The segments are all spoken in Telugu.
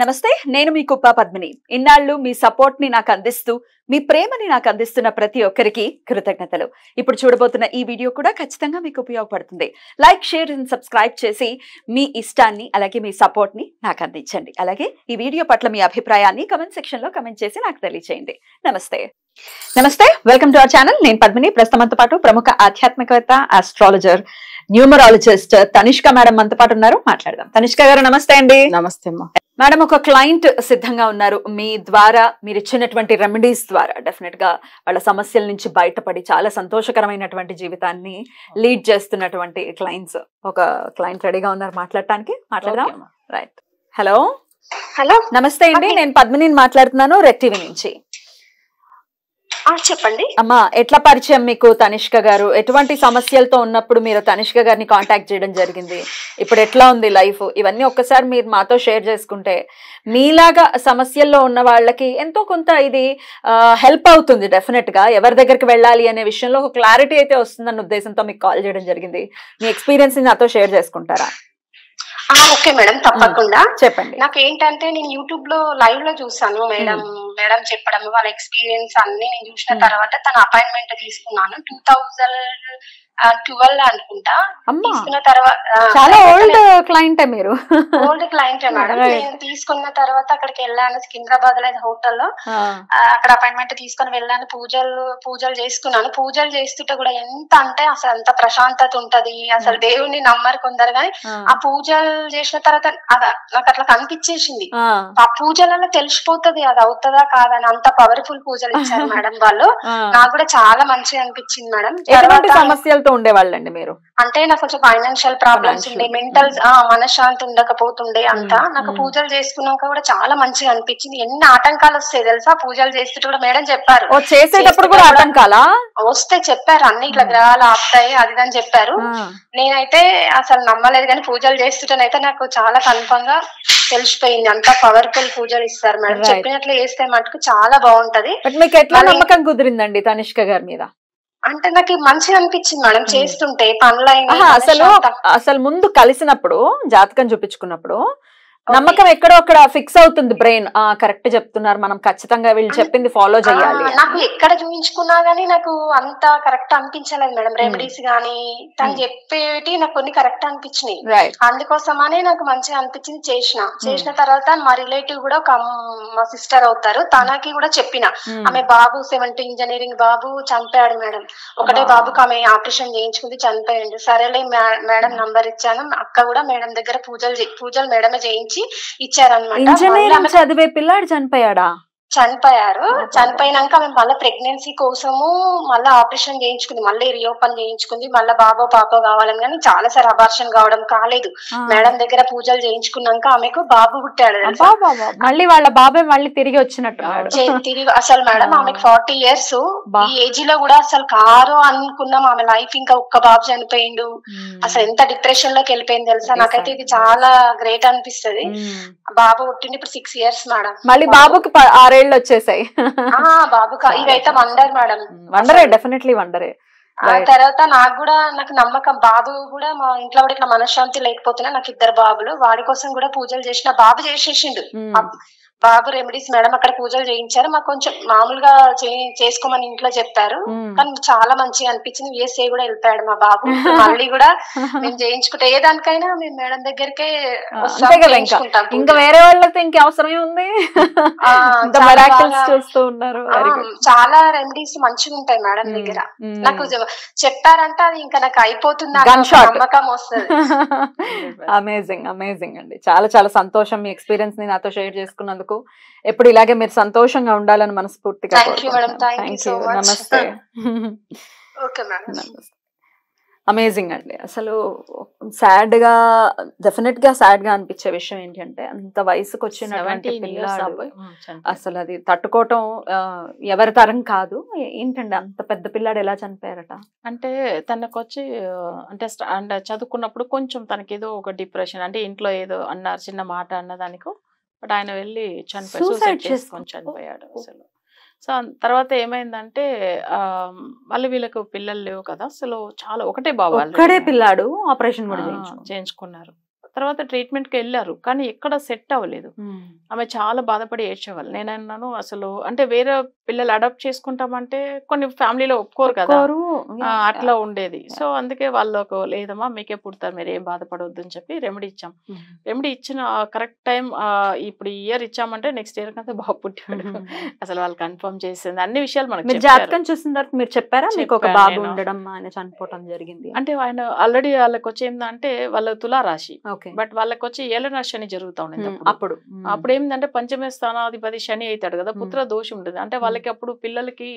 నమస్తే, నేను మీ కుప్ప పద్మిని. ఇన్నాళ్ళు మీ సపోర్ట్ ని నాకు అందిస్తూ, మీ ప్రేమని నాకు అందిస్తున్న ప్రతి ఒక్కరికి కృతజ్ఞతలు. ఇప్పుడు చూడబోతున్న ఈ వీడియో కూడా ఖచ్చితంగా మీకు ఉపయోగపడుతుంది. లైక్, షేర్ అండ్ సబ్స్క్రైబ్ చేసి మీ ఇష్టాన్ని అలాగే మీ సపోర్ట్ ని నాకు అందించండి. అలాగే ఈ వీడియో పట్ల మీ అభిప్రాయాన్ని కమెంట్ సెక్షన్ లో కమెంట్ చేసి నాకు తెలియజేయండి. నమస్తే, వెల్కమ్ టు అవర్ ఛానల్. నేను పద్మిని. ప్రస్తుతంతో పాటు ప్రముఖ ఆధ్యాత్మికవేత్త, ఆస్ట్రాలజర్, న్యూమరాలజిస్ట్ తనిష్క మేడం మనతో పాటు ఉన్నారు. మాట్లాడదాం. తనిష్క గారు నమస్తే అండి. నమస్తే అమ్మా. మేడం, ఒక క్లయింట్ సిద్ధంగా ఉన్నారు. మీ ద్వారా మీరు ఇచ్చినటువంటి రెమెడీస్ ద్వారా డెఫినెట్ గా వాళ్ళ సమస్యల నుంచి బయటపడి చాలా సంతోషకరమైనటువంటి జీవితాన్ని లీడ్ చేస్తున్నటువంటి క్లయింట్స్. ఒక క్లయింట్ రెడీగా ఉన్నారు మాట్లాడటానికి. మాట్లాడదాం. రైట్. హలో. నమస్తే అండి, నేను పద్మిని మాట్లాడుతున్నాను, రెడ్ టీవీ నుంచి. చెప్పండి అమ్మా. ఎట్లా పరిచయం మీకు తనిష్క గారు? ఎటువంటి సమస్యలతో ఉన్నప్పుడు మీరు తనిష్క గారిని కాంటాక్ట్ చేయడం జరిగింది? ఇప్పుడు ఎట్లా ఉంది లైఫ్? ఇవన్నీ ఒక్కసారి మీరు మాతో షేర్ చేసుకుంటే మీలాగా సమస్యల్లో ఉన్న వాళ్ళకి ఎంతో కొంత ఇది హెల్ప్ అవుతుంది. డెఫినెట్ గా ఎవరి దగ్గరికి వెళ్ళాలి అనే విషయంలో ఒక క్లారిటీ అయితే వస్తుందన్న ఉద్దేశంతో మీకు కాల్ చేయడం జరిగింది. మీ ఎక్స్పీరియన్స్ ని నాతో షేర్ చేసుకుంటారా? ఓకే మేడం, తప్పకుండా చెప్పండి. నాకు ఏంటంటే నేను యూట్యూబ్ లో లైవ్ లో చూసాను మేడం చెప్పడం, వాళ్ళ ఎక్స్పీరియన్స్ అన్ని నేను చూసిన తర్వాత తన అపాయింట్మెంట్ తీసుకున్నాను. 2012 అనుకుంటా. తీసుకున్న తర్వాత చాలా ఓల్డ్ క్లయింటే మీరు. ఓల్డ్ క్లయింటే మేడం. నేను తీసుకున్న తర్వాత అక్కడికి వెళ్ళాను, సికింద్రాబాద్ లో హోటల్లో. అక్కడ అపాయింట్మెంట్ తీసుకొని వెళ్ళాను. పూజలు చేసుకున్నాను. పూజలు చేస్తుంటే కూడా ఎంత అంటే అసలు అంత ప్రశాంతత ఉంటది. అసలు దేవుణ్ణి నమ్మరు కొందరు, కానీ ఆ పూజలు చేసిన తర్వాత నాకు అట్లా కనిపించేసింది. ఆ పూజలలో తెలిసిపోతుంది అది అవుతుందా కాదని. అంత పవర్ఫుల్ పూజలు ఇచ్చారు మేడం వాళ్ళు. నాకు కూడా చాలా మంచిగా అనిపించింది మేడం. సమస్యలతో ఉండేవాళ్ళండి మీరు? అంటే నాకు కొంచెం ఫైనాన్షియల్ ప్రాబ్లమ్స్ ఉండే, మెంటల్ మనశ్శాంతి ఉండకపోతుండే అంతా. నాకు పూజలు చేసుకున్నాక కూడా చాలా మంచిగా అనిపించింది. ఎన్ని ఆటంకాలు వస్తాయి తెలుసా పూజలు చేస్తుంటే కూడా. మేడం చెప్పారు చేసేటప్పుడు కూడా ఆటంకాలా వస్తే చెప్పారు, అన్ని ఇట్లా గ్రహాలు ఆపుతాయి అది అని చెప్పారు. నేనైతే అసలు నమ్మలేదు, కానీ పూజలు చేస్తుంటేనైతే నాకు చాలా కన్ఫర్మ్ గా తెలిసిపోయింది. అంత పవర్ఫుల్ పూజలు ఇస్తారు మేడం. చెప్పినట్లు చేస్తే మటుకు చాలా బాగుంటది. మీకు ఎట్లా నమ్మకం కుదిరిందండి తనిష్క గారి మీద? అంటే నాకు మంచిగా అనిపించింది మేడం చేస్తుంటే పనులైనా. అసలు ముందు కలిసినప్పుడు జాతకం చూపించుకున్నప్పుడు నమ్మకం ఎక్కడో అక్కడ ఫిక్స్ అవుతుంది బ్రెయిన్. కరెక్ట్ చెప్తున్నారు, మనం ఖచ్చితంగా వీళ్ళు చెప్పింది ఫాలో చేయాలి. నాకు ఎక్కడ చూపించుకున్నా గానీ నాకు అంత కరెక్ట్ అనిపించలేదు మేడం. రెమెడీస్ గానీ తను చెప్పేటి నాకు కొన్ని కరెక్ట్ అనిపించినాయి. అందుకోసమనే నాకు మంచిగా అనిపించింది. చేసిన తర్వాత మా రిలేటివ్ కూడా ఒక మా సిస్టర్ అవుతారు, తనకి కూడా చెప్పిన. ఆమె బాబు 7th ఇంజనీరింగ్ బాబు చనిపోయాడు మేడం. ఒకటే బాబుకి ఆమె ఆపరేషన్ చేయించుకుంది, చనిపోయాడు. సరేలే మేడం నంబర్ ఇచ్చాను. అక్క కూడా మేడం దగ్గర పూజలు మేడమే చేయించి ఇచ్చారనమాట. ఇంజనీరింగ్ చదివే పిల్లాడు చనిపోయారు. చనిపోయినాక మేము మళ్ళీ ప్రెగ్నెన్సీ కోసము మళ్ళీ ఆపరేషన్ చేయించుకుంది, మళ్ళీ రీఓపెన్ చేయించుకుంది. మళ్ళీ బాబో పాపో కావాలని, కానీ చాలా సార్ అబార్షన్ కావడం కాలేదు. మేడం దగ్గర పూజలు చేయించుకున్నాక ఆమెకు బాబు పుట్టాడు. మళ్ళీ వాళ్ళ బాబాయ్ మళ్ళీ తిరిగి వచ్చినట్టు తిరిగి అసలు మేడం ఆమెకు 40 years. ఈ ఏజ్ లో కూడా అసలు కారు అనుకున్నాం ఆమె లైఫ్. ఇంకా ఒక్క బాబు చనిపోయిండు. అసలు ఎంత డిప్రెషన్ లోకి వెళ్ళిపోయింది తెలుసా. నాకైతే ఇది చాలా గ్రేట్ అనిపిస్తుంది. బాబు పుట్టింది ఇప్పుడు 6 years మేడం. మళ్ళీ బాబుకి 6 ఏళ్ళు వచ్చేసాయి. బాబు ఇదైతే వండర్ మేడం. వండరే, డెఫినెట్లీ వండరే. ఆ తర్వాత నాకు నమ్మకం. బాబు కూడా మా ఇంట్లో కూడా ఇట్లా మనశ్శాంతి లేకపోతున్నా, నాకు 2 బాబులు. వాడి కోసం కూడా పూజలు చేసిన. బాబు చేసేసిండు. బాబు రెమెడీస్ మేడం అక్కడ పూజలు చేయించారు. మాకు కొంచెం మామూలుగా చేసుకోమని ఇంట్లో చెప్పారు, కానీ చాలా మంచిగా అనిపించింది. USA కూడా వెళ్ళిపోయాడు మా బాబు. మళ్ళీ కూడా మేము చేయించుకుంటే ఏ దానికైనా మేము మేడం దగ్గరికే ఇంకా వేరే వాళ్ళతో ఇంక అవసరమే ఉంది. చూస్తూ ఉన్నారు. చాలా రెమెడీస్ మంచిగా ఉంటాయి మేడం దగ్గర. నాకు చెప్పారంటే అది ఇంకా నాకు అయిపోతుంది నమ్మకం వస్తుంది. అమేజింగ్ అమేజింగ్ అండి. చాలా చాలా సంతోషం మీ ఎక్స్పీరియన్స్ ని నాతో షేర్ చేసుకున్నందుకు. ఎప్పుడు ఇలాగే మీరు సంతోషంగా ఉండాలని మనస్ఫూర్తిగా. నమస్తే. అమేజింగ్ అండి. అసలు సాడ్ గా, డెఫినెట్ గా సాడ్ గా అనిపించే విషయం ఏంటంటే అంత వయసుకు వచ్చినటువంటి పిల్లాడు అసలు అది తట్టుకోవటం ఎవరి తరం కాదు. ఏంటండి అంత పెద్ద పిల్లాడు ఎలా చనిపోయారట? అంటే తనకు వచ్చి అంటే చదువుకున్నప్పుడు కొంచెం తనకేదో ఒక డిప్రెషన్, అంటే ఇంట్లో ఏదో అన్నారు, చిన్న మాట అన్నదానికో, బట్ ఆయన వెళ్ళి చనిపోయి సూసైడ్ చేసుకొని చనిపోయాడు అసలు. సో తర్వాత ఏమైందంటే మళ్ళీ వీళ్ళకు పిల్లలు లేవు కదా అసలు. చాలా ఒకటే బాబు, ఒక్కడే పిల్లాడు, ఆపరేషన్ కూడా చేయించుకున్నారు. తర్వాత ట్రీట్మెంట్కి వెళ్ళారు, కానీ ఎక్కడ సెట్ అవ్వలేదు. ఆమె చాలా బాధపడి ఏడ్చేవాళ్ళు. నేనన్నాను అసలు అంటే వేరే పిల్లలు అడాప్ట్ చేసుకుంటామంటే కొన్ని ఫ్యామిలీలో ఒప్పుకోరు కదా, అట్లా ఉండేది. సో అందుకే వాళ్ళకు లేదమ్మా మీకే పుడతారు, మీరు ఏం బాధపడవద్దు అని చెప్పి రెమెడీ ఇచ్చాం. రెమెడీ ఇచ్చిన కరెక్ట్ టైం ఇప్పుడు ఈ ఇయర్ ఇచ్చామంటే నెక్స్ట్ ఇయర్ కంటే బాబు పుట్టాడు. అసలు వాళ్ళు కన్ఫర్మ్ చేసింది అన్ని విషయాలు మనకి. జాతకం చూసిన తర్వాత మీరు చెప్పారా మీకు ఒక బాబు ఉండడం ఆయన చనిపోవడం జరిగింది అంటే? ఆయన ఆల్రెడీ వాళ్ళకి వచ్చి ఏంటంటే వాళ్ళ తులారాశి, బట్ వాళ్ళకి వచ్చి ఏలనాశి శని జరుగుతా ఉండేది అప్పుడు ఏంటంటే పంచమ స్థానాధిపతి శని అవుతాడు కదా, పుత్ర దోషం ఉంటుంది. అంటే వాళ్ళకి అప్పుడు పిల్లలకి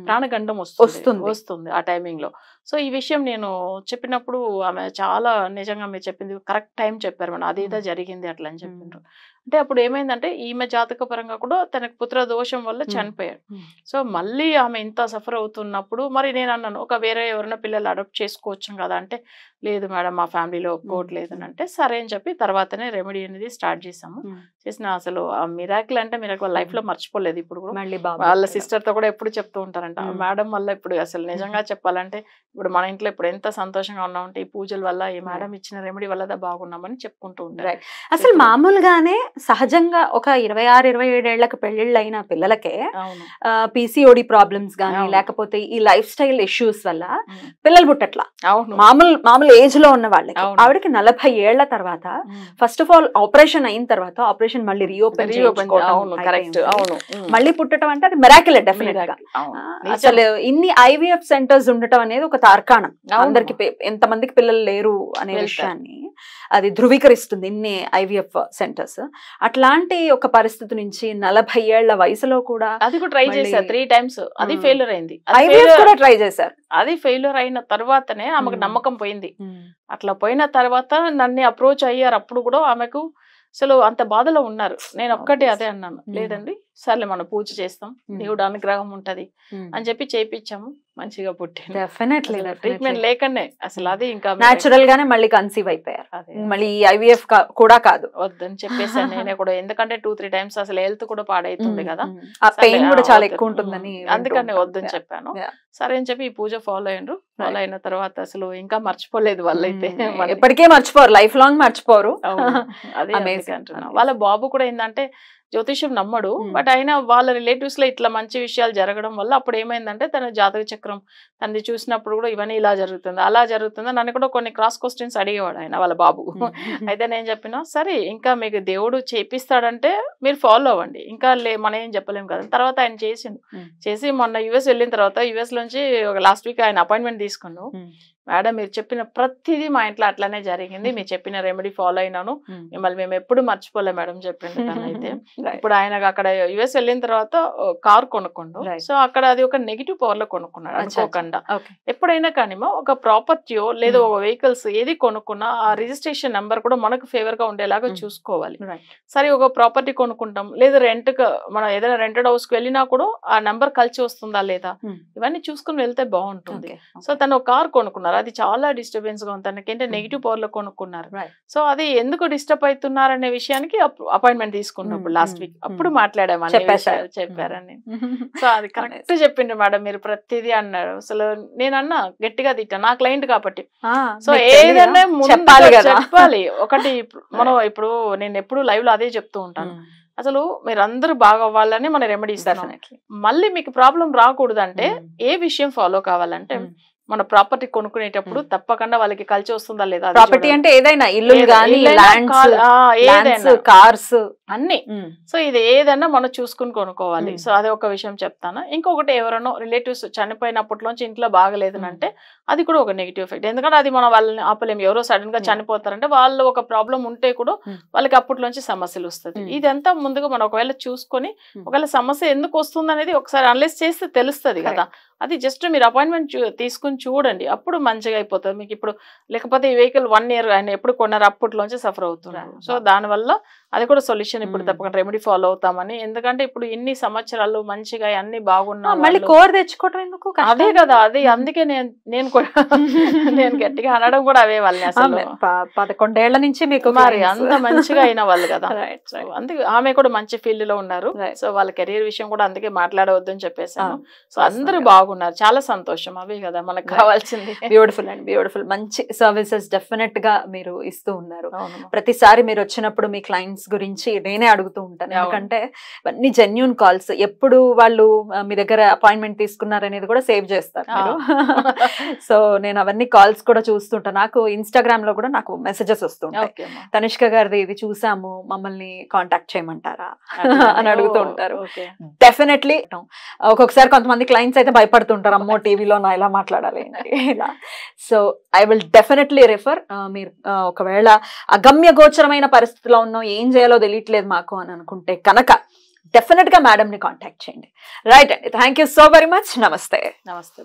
ప్రాణగండం వస్తుంది ఆ టైమింగ్ లో. సో ఈ విషయం నేను చెప్పినప్పుడు ఆమె చాలా నిజంగా మీరు చెప్పింది కరెక్ట్ టైం చెప్పారు మేడం, అదేదో జరిగింది అట్లా అని చెప్పిండ్రు. అంటే అప్పుడు ఏమైందంటే ఈమె జాతక పరంగా కూడా తనకు పుత్ర దోషం వల్ల చనిపోయాడు. సో మళ్ళీ ఆమె ఇంత సఫర్ అవుతున్నప్పుడు మరి నేను అన్నాను ఒక వేరే ఎవరైనా పిల్లలు అడాప్ట్ చేసుకోవచ్చు కదా అంటే, లేదు మేడం మా ఫ్యామిలీలో ఒప్పుకోవట్లేదు అని అంటే, సరే అని చెప్పి తర్వాతనే రెమెడీ అనేది స్టార్ట్ చేసాము. చేసిన అసలు ఆ మిరాకిల్ అంటే మిరాకిల్ లైఫ్ లో మర్చిపోలేదు. ఇప్పుడు కూడా వాళ్ళ సిస్టర్ తో కూడా ఎప్పుడు చెప్తూ ఉంటారంట, మేడం వల్ల ఇప్పుడు అసలు నిజంగా చెప్పాలంటే ఇప్పుడు మన ఇంట్లో ఇప్పుడు ఎంత సంతోషంగా ఉన్నామంటే ఈ పూజల వల్ల ఈ మేడం ఇచ్చిన రెమెడీ వల్ల బాగున్నామని చెప్పుకుంటూ ఉంటారు. అసలు మామూలుగానే సహజంగా ఒక 26-27 ఏళ్లకు పెళ్లిళ్ళు అయిన పిల్లలకే పీసీఓడి ప్రాబ్లమ్స్ గానీ లేకపోతే ఈ లైఫ్ స్టైల్ ఇష్యూస్ వల్ల పిల్లలు పుట్టట్లా. మామూలు ఏజ్ లో ఉన్న వాళ్ళకి ఆవిడకి 40 ఏళ్ల తర్వాత ఫస్ట్ ఆఫ్ ఆల్ ఆపరేషన్ అయిన తర్వాత ఆపరేషన్ మళ్ళీ రీఓపెన్ మళ్ళీ పుట్టడం అంటే అది మిరాకిల్ డెఫినెట్ గా. అసలు ఇన్ని ఐవీఎఫ్ సెంటర్స్ ఉండటం అనేది ఒక తార్కాణం, అందరికి ఎంతమందికి పిల్లలు లేరు అనే విషయాన్ని అది ధృవీకరిస్తుంది ఇన్ని ఐవీఎఫ్ సెంటర్స్. అట్లాంటి ఒక పరిస్థితి నుంచి 40 ఏళ్ల వయసులో కూడా అది కూడా ట్రై చేశారు 3 times, అది ఫెయిల్యూర్ అయింది. ఐవీఎఫ్ కూడా ట్రై చేశారు, అది ఫెయిల్యూర్ అయిన తర్వాతనే ఆమెకు నమ్మకం పోయింది. అట్లా పోయిన తర్వాత నన్ను అప్రోచ్ అయ్యారు. అప్పుడు కూడా ఆమెకు అసలు అంత బాధలో ఉన్నారు. నేను ఒక్కటే అదే అన్నాను, లేదండి సర్లే మనం పూజ చేస్తాం, దేవుడు అనుగ్రహం ఉంటది అని చెప్పి చేయించాము, మంచిగా పుట్టింది. డెఫినెట్లీ ట్రీట్మెంట్ లేకనే అసలు అది ఇంకా నేచురల్ గానే మళ్ళీ కన్సీవ్ అయిపోయారు. మళ్ళీ ఐవీఎఫ్ కూడా కాదు వద్దని చెప్పేసాను నేనే కూడా, ఎందుకంటే 2-3 times అసలు హెల్త్ కూడా పాడైతుంది కదా, ఆ పెయిన్ కూడా చాలా ఎక్కువ ఉంటుందని, అందుకని వద్దని చెప్పాను. సరే అని చెప్పి ఈ పూజ ఫాలో అయ్యారు. ఫాలో అయిన తర్వాత అసలు ఇంకా మర్చిపోలేదు వాళ్ళైతే, ఎప్పటికే మర్చిపోరు, లైఫ్ లాంగ్ మర్చిపోరు. అదే అంటున్నా. వాళ్ళ బాబు కూడా ఏంటంటే జ్యోతిష్యం నమ్మడు, బట్ అయినా వాళ్ళ రిలేటివ్స్ లో ఇట్లా మంచి విషయాలు జరగడం వల్ల అప్పుడు ఏమైందంటే తన జాతక చక్రం తనది చూసినప్పుడు కూడా ఇవన్నీ ఇలా జరుగుతుంది అలా జరుగుతుందా నన్ను కూడా కొన్ని క్రాస్ క్వశ్చన్స్ అడిగేవాడు ఆయన వాళ్ళ బాబు. అయితే నేను చెప్పినా సరే ఇంకా మీకు దేవుడు చేపిస్తాడంటే మీరు ఫాలో అవ్వండి, ఇంకా మనం ఏం చెప్పలేము కదా. తర్వాత ఆయన చేసి మొన్న యుఎస్ వెళ్ళిన తర్వాత యుఎస్ నుంచి ఒక లాస్ట్ వీక్ ఆయన అపాయింట్మెంట్ తీసుకున్నాను. మేడం మీరు చెప్పిన ప్రతిదీ మా ఇంట్లో అట్లానే జరిగింది, మీరు చెప్పిన రెమెడీ ఫాలో అయినాను, మిమ్మల్ని మేము ఎప్పుడు మర్చిపోలే మేడం చెప్పింది. అయితే ఇప్పుడు ఆయన అక్కడ యుఎస్ వెళ్ళిన తర్వాత కార్ కొనుక్కుండు. సో అక్కడ అది ఒక నెగిటివ్ పవర్ లో కొనుక్కున్నాడు అనుకోకుండా. ఎప్పుడైనా కానీ ఒక ప్రాపర్టీయో లేదా ఒక వెహికల్స్ ఏది కొనుక్కున్నా ఆ రిజిస్ట్రేషన్ నెంబర్ కూడా మనకు ఫేవర్ గా ఉండేలాగా చూసుకోవాలి. సరే ఒక ప్రాపర్టీ కొనుక్కుంటాం లేదా రెంట్ మనం ఏదైనా రెంటెడ్ హౌస్ కి వెళ్ళినా కూడా ఆ నెంబర్ కలిసి వస్తుందా లేదా ఇవన్నీ చూసుకుని వెళ్తే బాగుంటుంది. సో తను ఒక కార్ కొనుక్కున్నారు, అది చాలా డిస్టర్బెన్స్ గా ఉంది తనకంటే, నెగిటివ్ పవర్ లో కొనుక్కున్నారు. సో అది ఎందుకు డిస్టర్బ్ అవుతున్నారు అనే విషయానికి అపాయింట్మెంట్ తీసుకున్నప్పుడు లాస్ట్ వీక్ అప్పుడు మాట్లాడామని చెప్పారని. సో అది కరెక్ట్ చెప్పిండు మేడం మీరు ప్రతిదీ అన్నారు. అసలు నేనన్నా గట్టిగా తిట్టా నా క్లయింట్ కాబట్టి. సో ఏదన్నా చెప్పాలి. ఒకటి మనం ఇప్పుడు నేను ఎప్పుడు లైవ్ లో అదే చెప్తూ ఉంటాను, అసలు మీరందరూ బాగా అవ్వాలని మన రెమెడీ ఇస్తాం. మళ్ళీ మీకు ప్రాబ్లం రాకూడదంటే ఏ విషయం ఫాలో కావాలంటే మన ప్రాపర్టీ కొనుక్కునేటప్పుడు తప్పకుండా వాళ్ళకి కలిసి వస్తుందా లేదా, ప్రాపర్టీ అంటే ఏదైనా ఇల్లు గానీ ల్యాండ్స్ కార్స్ అన్ని. సో ఇది ఏదైనా మనం చూసుకుని కొనుక్కోవాలి. సో అదే ఒక విషయం చెప్తాను. ఇంకొకటి ఎవరైనా రిలేటివ్స్ చనిపోయినప్పట్లోంచి ఇంట్లో బాగలేదు అంటే అది కూడా ఒక నెగిటివ్ ఎఫెక్ట్, ఎందుకంటే అది మనం వాళ్ళని ఆపలేము. ఎవరో సడన్ గా చనిపోతారంటే వాళ్ళు ఒక ప్రాబ్లం ఉంటే కూడా వాళ్ళకి అప్పట్లోంచి సమస్యలు వస్తుంది. ఇదంతా ముందుగా మనం ఒకవేళ చూసుకొని ఒకవేళ సమస్య ఎందుకు వస్తుంది అనేది ఒకసారి అనలైజ్ చేస్తే తెలుస్తుంది కదా. అది జస్ట్ మీరు అపాయింట్మెంట్ తీసుకుని చూడండి, అప్పుడు మంచిగా అయిపోతుంది మీకు. ఇప్పుడు లేకపోతే ఈ వెహికల్ 1 year ఆయన ఎప్పుడు కొన్నారు అప్పట్లోంచి సఫర్ అవుతున్నారు. సో దానివల్ల అది కూడా సొల్యూషన్ చెప్తాను ఇప్పుడు తప్పకుండా రెమెడీ ఫాలో అవుతామని. ఎందుకంటే ఇప్పుడు ఇన్ని సంవత్సరాలు మంచిగా అన్ని బాగున్నా మళ్ళీ కోర్ తెచ్చుకోవడం ఎందుకు? అదే కదా, అది అందుకే నేను కూడా నేను గట్టిగా అనడం కూడా అవే వాళ్ళని. అసలు 11 ఏళ్ల నుంచి మీకు మరి అంత మంచిగా అయిన వాళ్ళు కదా. సో అందుకే ఆమె కూడా మంచి ఫీల్డ్ లో ఉన్నారు. సో వాళ్ళ కెరీర్ విషయం కూడా అందుకే మాట్లాడవద్దని చెప్పేసాను. సో అందరూ బాగున్నారు, చాలా సంతోషం. అవే కదా మనకు కావాల్సింది. బ్యూటిఫుల్ అండి, బ్యూటిఫుల్. మంచి సర్వీసెస్ డెఫినెట్ గా మీరు ఇస్తూ ఉన్నారు. ప్రతిసారి మీరు వచ్చినప్పుడు మీ క్లయింట్స్ గురించి నేనే అడుగుతూ ఉంటాను, ఎందుకంటే అన్ని జెన్యూన్ కాల్స్. ఎప్పుడు వాళ్ళు మీ దగ్గర అపాయింట్మెంట్ తీసుకున్నారనేది కూడా సేవ్ చేస్తారు మీరు. సో నేను అవన్నీ కాల్స్ కూడా చూస్తుంటాను. నాకు ఇన్స్టాగ్రామ్ లో కూడా నాకు మెసేజెస్ వస్తుంటాయి, తనిష్క గారిది ఇది చూసాము, మమ్మల్ని కాంటాక్ట్ చేయమంటారా అని అడుగుతూ ఉంటారు. డెఫినెట్లీ ఒక్కొక్కసారి కొంతమంది క్లయింట్స్ అయితే భయపడుతుంటారు, అమ్మో టీవీలో నా ఇలా మాట్లాడాలి ఇలా. So I will definitely refer. మీరు ఒకవేళ అగమ్య గోచరమైన పరిస్థితిలో ఉన్నాం, ఏం చేయాలో తెలియట్లేదు మాకు అని అనుకుంటే కనుక డెఫినెట్ గా మేడం ని కాంటాక్ట్ చేయండి. రైట్ అండి, thank you so very much. నమస్తే. నమస్తే.